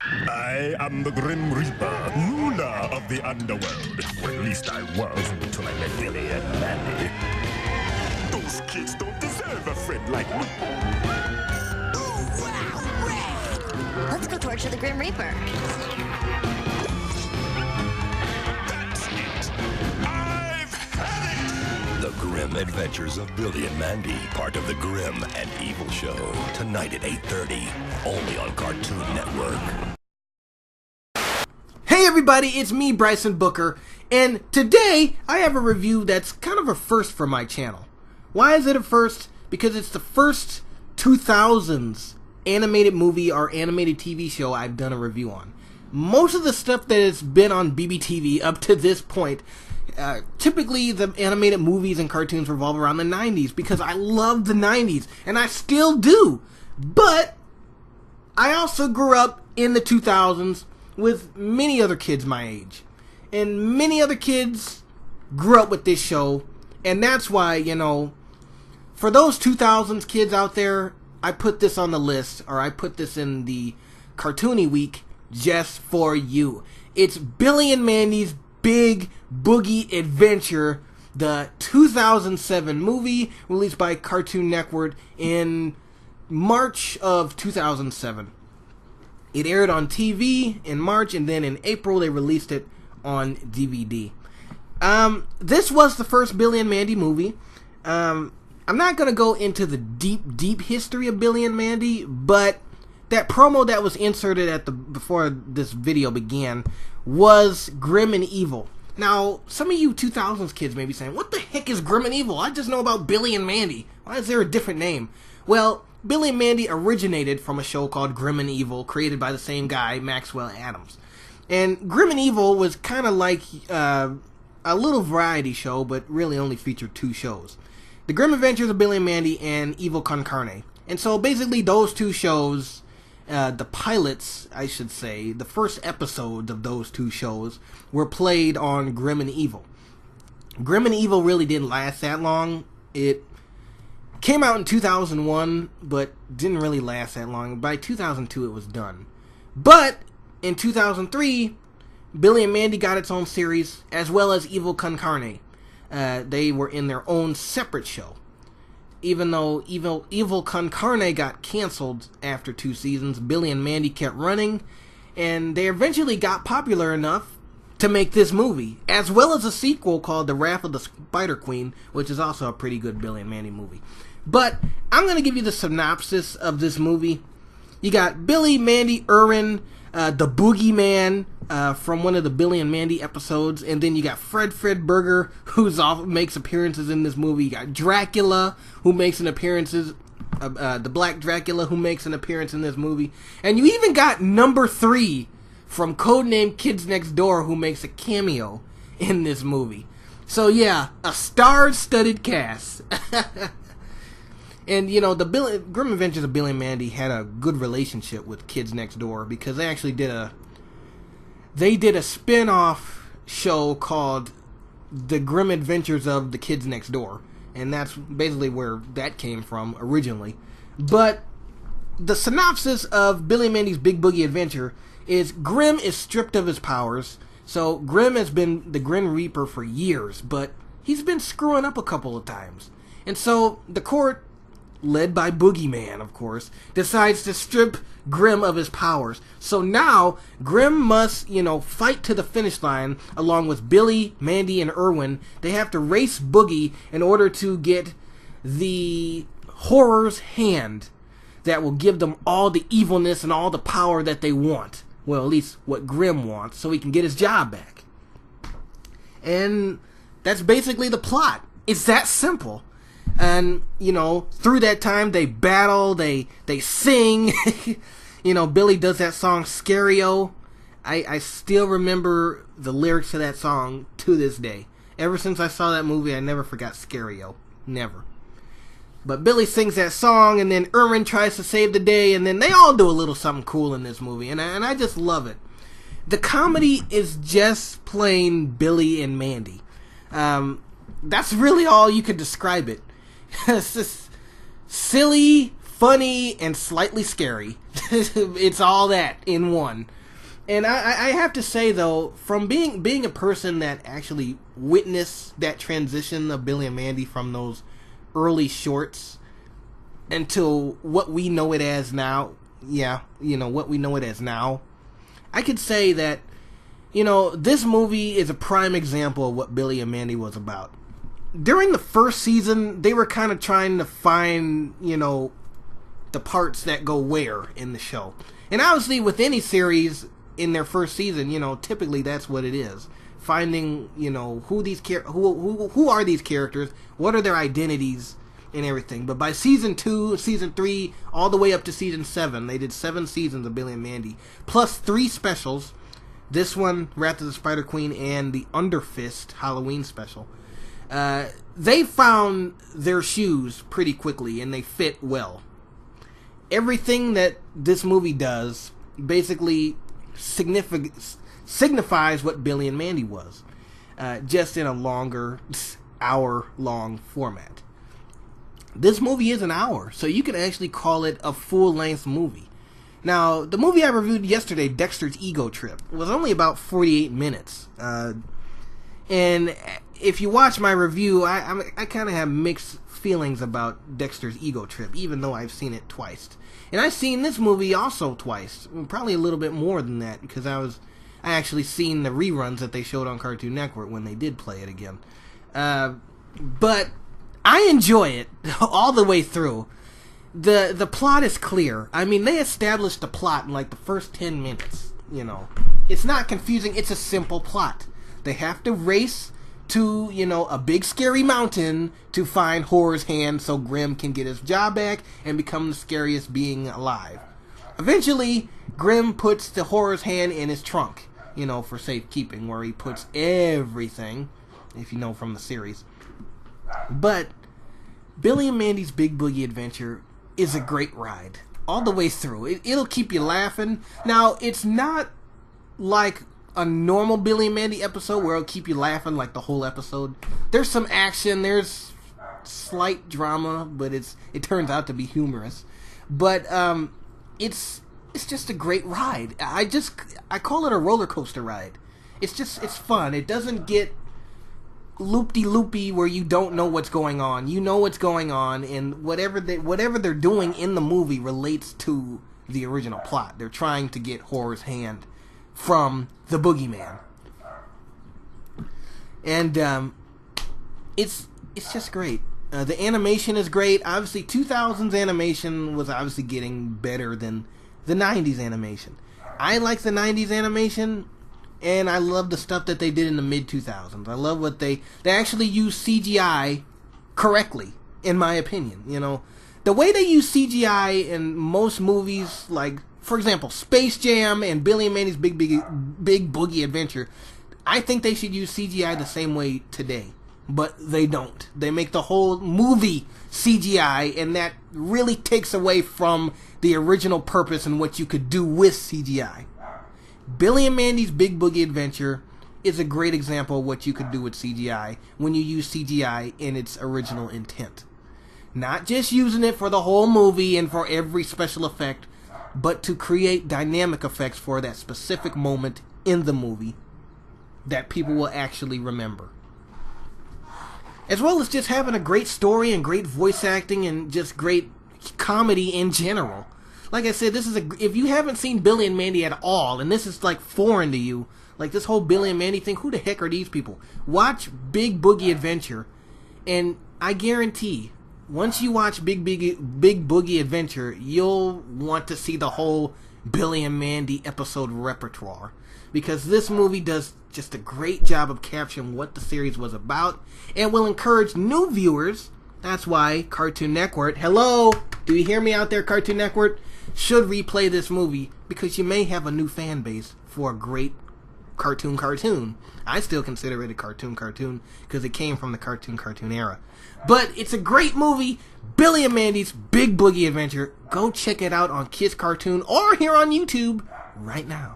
I am the Grim Reaper, ruler of the underworld. Or at least I was until I met Billy and Mandy. Those kids don't deserve a friend like me. Ooh, wow, red! Let's go torture the Grim Reaper. That's it. I've had it! The Grim Adventures of Billy and Mandy, part of the Grim and Evil Show. Tonight at 8:30, only on Cartoon Network. Hey everybody, it's me, Bryson Booker, and today I have a review that's kind of a first for my channel. Why is it a first? Because it's the first 2000s animated movie or animated TV show I've done a review on. Most of the stuff that has been on BBTV up to this point, typically the animated movies and cartoons revolve around the 90s because I love the 90s, and I still do. But I also grew up in the 2000s with many other kids my age. And many other kids grew up with this show. And that's why, you know, for those 2000s kids out there, I put this on the list, or I put this in the Cartoony Week just for you. It's Billy and Mandy's Big Boogey Adventure, the 2007 movie released by Cartoon Network in March of 2007. It aired on TV in March, and then in April they released it on DVD. This was the first Billy and Mandy movie. I'm not going to go into the deep history of Billy and Mandy, but that promo that was inserted before this video began was Grim and Evil. Now, some of you 2000s kids may be saying, what the heck is Grim and Evil? I just know about Billy and Mandy. Why is there a different name? Well, Billy and Mandy originated from a show called Grim and Evil, created by the same guy, Maxwell Adams. And Grim and Evil was kind of like a little variety show, but really only featured two shows. The Grim Adventures of Billy and Mandy and Evil Con Carne. And so basically those two shows, the pilots, I should say, the first episodes of those two shows were played on Grim and Evil. Grim and Evil really didn't last that long. It came out in 2001, but didn't really last that long. By 2002, it was done. But in 2003, Billy and Mandy got its own series, as well as Evil Con Carne. They were in their own separate show. Even though Evil Con Carne got canceled after 2 seasons, Billy and Mandy kept running, and they eventually got popular enough to make this movie, as well as a sequel called The Wrath of the Spider Queen, which is also a pretty good Billy and Mandy movie. But I'm going to give you the synopsis of this movie. You got Billy, Mandy, Irwin, the Boogeyman from one of the Billy and Mandy episodes, and then you got Fred Burger, makes appearances in this movie. You got Dracula, who makes an appearance, the Black Dracula, who makes an appearance in this movie, and you even got Number 3 from Codename Kids Next Door, who makes a cameo in this movie. So yeah, a star-studded cast. And, you know, the Grim Adventures of Billy and Mandy had a good relationship with Kids Next Door because they actually did a spin-off show called The Grim Adventures of the Kids Next Door. And that's basically where that came from originally. But the synopsis of Billy and Mandy's Big Boogey Adventure is Grim is stripped of his powers. So Grim has been the Grim Reaper for years, but he's been screwing up a couple of times. And so the court, led by Boogeyman, of course, decides to strip Grim of his powers. So now, Grim must, fight to the finish line along with Billy, Mandy, and Irwin. They have to race Boogey in order to get the Horror's hand that will give them all the evilness and all the power that they want. Well, at least what Grim wants, so he can get his job back. And that's basically the plot. It's that simple. And, through that time, they battle, they sing. Billy does that song, Scario. I still remember the lyrics to that song to this day. Ever since I saw that movie, I never forgot Scario. Never. But Billy sings that song, and then Irwin tries to save the day, and then they all do a little something cool in this movie, and I just love it. The comedy is just plain Billy and Mandy. That's really all you could describe it. It's just silly, funny and slightly scary. It's all that in one. And I have to say, though, from being a person that actually witnessed that transition of Billy and Mandy from those early shorts until what we know it as now, what we know it as now, I could say that, this movie is a prime example of what Billy and Mandy was about. During the first season, they were kind of trying to find, the parts that go where in the show. And obviously, with any series in their first season, typically that's what it is. Finding, who are these characters, what are their identities, and everything. But by season 2, season 3, all the way up to season 7, they did 7 seasons of Billy and Mandy, plus 3 specials. This one, Wrath of the Spider Queen, and the Underfist Halloween special. They found their shoes pretty quickly, and they fit well. Everything that this movie does basically signifies what Billy and Mandy was, just in a longer, hour-long format. This movie is an hour, so you can actually call it a full-length movie. Now, the movie I reviewed yesterday, Dexter's Ego Trip, was only about 48 minutes. And if you watch my review, I kind of have mixed feelings about Dexter's Ego Trip, even though I've seen it twice. And I've seen this movie also twice, probably a little bit more than that, because I actually seen the reruns that they showed on Cartoon Network when they did play it again. But I enjoy it all the way through. The plot is clear. I mean, they established the plot in like the first 10 minutes, It's not confusing, it's a simple plot. They have to race to, a big scary mountain to find Horror's hand so Grim can get his job back and become the scariest being alive. Eventually, Grim puts the Horror's hand in his trunk, for safekeeping, where he puts everything, if you know from the series. But Billy and Mandy's Big Boogie Adventure is a great ride all the way through. It'll keep you laughing. Now, it's not like a normal Billy and Mandy episode where it'll keep you laughing like the whole episode. There's some action, there's slight drama, but it turns out to be humorous. But it's just a great ride. I call it a roller coaster ride. It's fun. It doesn't get loopy where you don't know what's going on. You know what's going on, and whatever they're doing in the movie relates to the original plot. They're trying to get Horror's hand from the Boogeyman, and it's just great. The animation is great. Obviously, 2000s animation was obviously getting better than the 90s animation. I like the 90s animation, and I love the stuff that they did in the mid-2000s. I love what they actually use CGI correctly, in my opinion. The way they use CGI in most movies, like, for example, Space Jam and Billy and Mandy's Big Boogie Adventure, I think they should use CGI the same way today. But they don't. They make the whole movie CGI, and that really takes away from the original purpose and what you could do with CGI. Billy and Mandy's Big Boogie Adventure is a great example of what you could do with CGI when you use CGI in its original intent. Not just using it for the whole movie and for every special effect, but to create dynamic effects for that specific moment in the movie that people will actually remember. As well as just having a great story and great voice acting and just great comedy in general. Like I said, if you haven't seen Billy and Mandy at all, and this is like foreign to you, like this whole Billy and Mandy thing, who the heck are these people? Watch Big Boogie Adventure, and I guarantee, once you watch Big Boogie Adventure, you'll want to see the whole Billy and Mandy episode repertoire. Because this movie does just a great job of capturing what the series was about, and will encourage new viewers. That's why Cartoon Network, hello, do you hear me out there, Cartoon Network? Should replay this movie, because you may have a new fan base for a great cartoon. I still consider it a cartoon, because it came from the cartoon era. But it's a great movie, Billy and Mandy's Big Boogie Adventure. Go check it out on Kids Cartoon or here on YouTube right now.